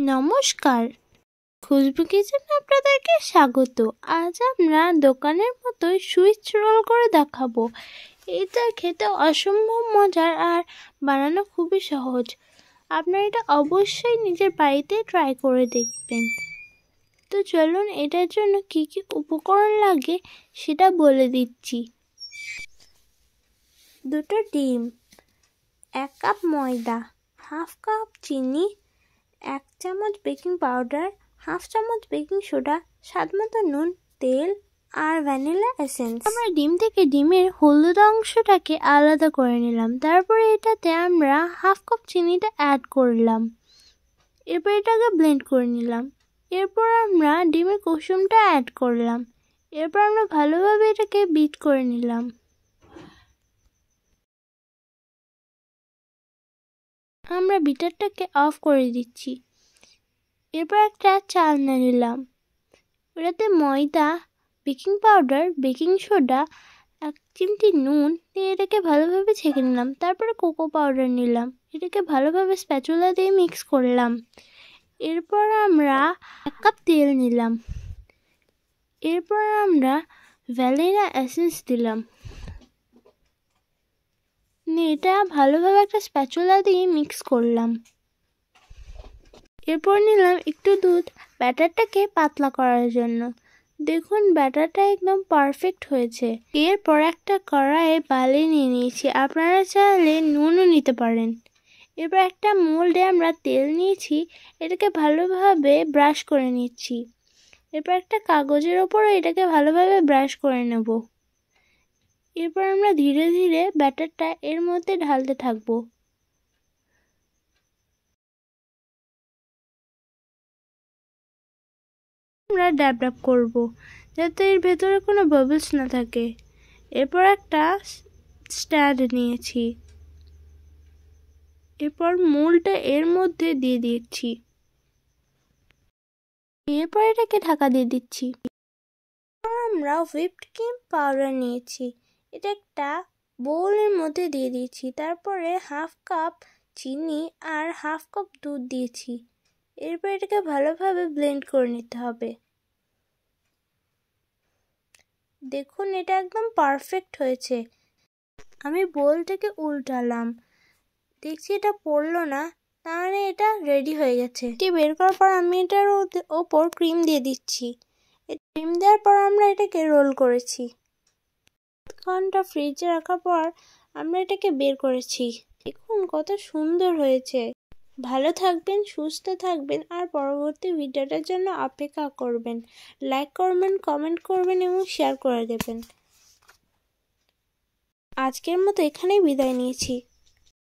নমস্কার, খুশবু কিচেনে আপনাদেরকে স্বাগত। আজ আমরা দোকানের মতোই সুইচ রোল করে দেখাবো। এটা খেতে অসম্ভব মজার আর বানানো খুবই সহজ। আপনারা এটা অবশ্যই নিজের বাড়িতে ট্রাই করে দেখবেন। তো চলুন এটার জন্য কি কি উপকরণ লাগে সেটা বলে দিচ্ছি। 2টো ডিম, 1 কাপ ময়দা, 1/2 কাপ চিনি, 1 চামচ বেকিং পাউডার, 1/2 চামচ বেকিং সোডা, স্বাদ মতো নুন, তেল আর ভ্যানিলা এসেন্স। আমরা ডিম থেকে ডিমের হলুদ অংশটাকে আলাদা করে নিলাম। তারপরে এটাতে আমরা 1/2 কাপ চিনিটা অ্যাড করলাম। এরপর এটাকে ব্লেন্ড করে নিলাম। এরপর আমরা ডিমের কুসুমটা অ্যাড করলাম। এরপর আমরা ভালোভাবে এটাকে বিট করে নিলাম। আমরা বিটারটাকে অফ করে দিচ্ছি। এরপর একটা চালনা নিলাম, ওটাতে ময়দা, বেকিং পাউডার, বেকিং সোডা, 1 চিমটি নুন দিয়ে এটাকে ভালোভাবে ছেঁকে নিলাম। তারপরে কোকো পাউডার নিলাম, এটাকে ভালোভাবে স্প্যাচুলা দিয়ে মিক্স করলাম। এরপর আমরা 1 কাপ তেল নিলাম। এরপর আমরা ভ্যানিলা এসেন্স দিলাম। এটা ভালোভাবে একটা স্প্যাচুলা দিয়ে মিক্স করলাম। এরপর নিলাম একটু দুধ ব্যাটারটাকে পাতলা করার জন্য। দেখুন ব্যাটারটা একদম পারফেক্ট হয়েছে। এরপর একটা কড়াইয়ে বালি নিয়ে নিয়েছি, আপনারা চাইলে নুনও নিতে পারেন। এরপর একটা মোল্ডে আমরা তেল নিয়েছি, এটাকে ভালোভাবে ব্রাশ করে নিচ্ছি। এরপর একটা কাগজের ওপরে এটাকে ভালোভাবে ব্রাশ করে নেব। এরপর আমরা ধীরে ধীরে ব্যাটারটা এর মধ্যে ঢালতে থাকবো। আমরা ড্যাব ড্যাব করব যাতে এর ভেতরে কোনো বাবলস না থাকে। এরপর একটা স্ট্যান্ড নিয়েছি। এরপর মোল্ডটা এর মধ্যে দিয়ে দিচ্ছি। এরপর এটাকে ঢাকা দিয়ে দিচ্ছি। আমরা হুইপড ক্রিম পাউডার নিয়েছি, এটা একটা বোলের মধ্যে দিয়ে দিয়েছি। তারপরে 1/2 কাপ চিনি আর 1/2 কাপ দুধ দিয়েছি। এরপর এটাকে ভালোভাবে ব্লেন্ড করে নিতে হবে। দেখুন এটা একদম পারফেক্ট হয়েছে। আমি বোলটাকে উল্টালাম, দেখছি এটা পড়লো না, তার মানে এটা রেডি হয়ে গেছে। এটি বের করার পর আমি এটার ওপর ক্রিম দিয়ে দিচ্ছি। ক্রিম দেওয়ার পর আমরা এটাকে রোল করেছি। 1 ঘন্টা ফ্রিজে রাখার পর আমরা এটাকে বের করেছি। দেখুন কত সুন্দর হয়েছে। ভালো থাকবেন, সুস্থ থাকবেন আর পরবর্তী ভিডিওটার জন্য অপেক্ষা করবেন। লাইক করবেন, কমেন্ট করবেন এবং শেয়ার করে দেবেন। আজকের মতো এখানেই বিদায় নিয়েছি।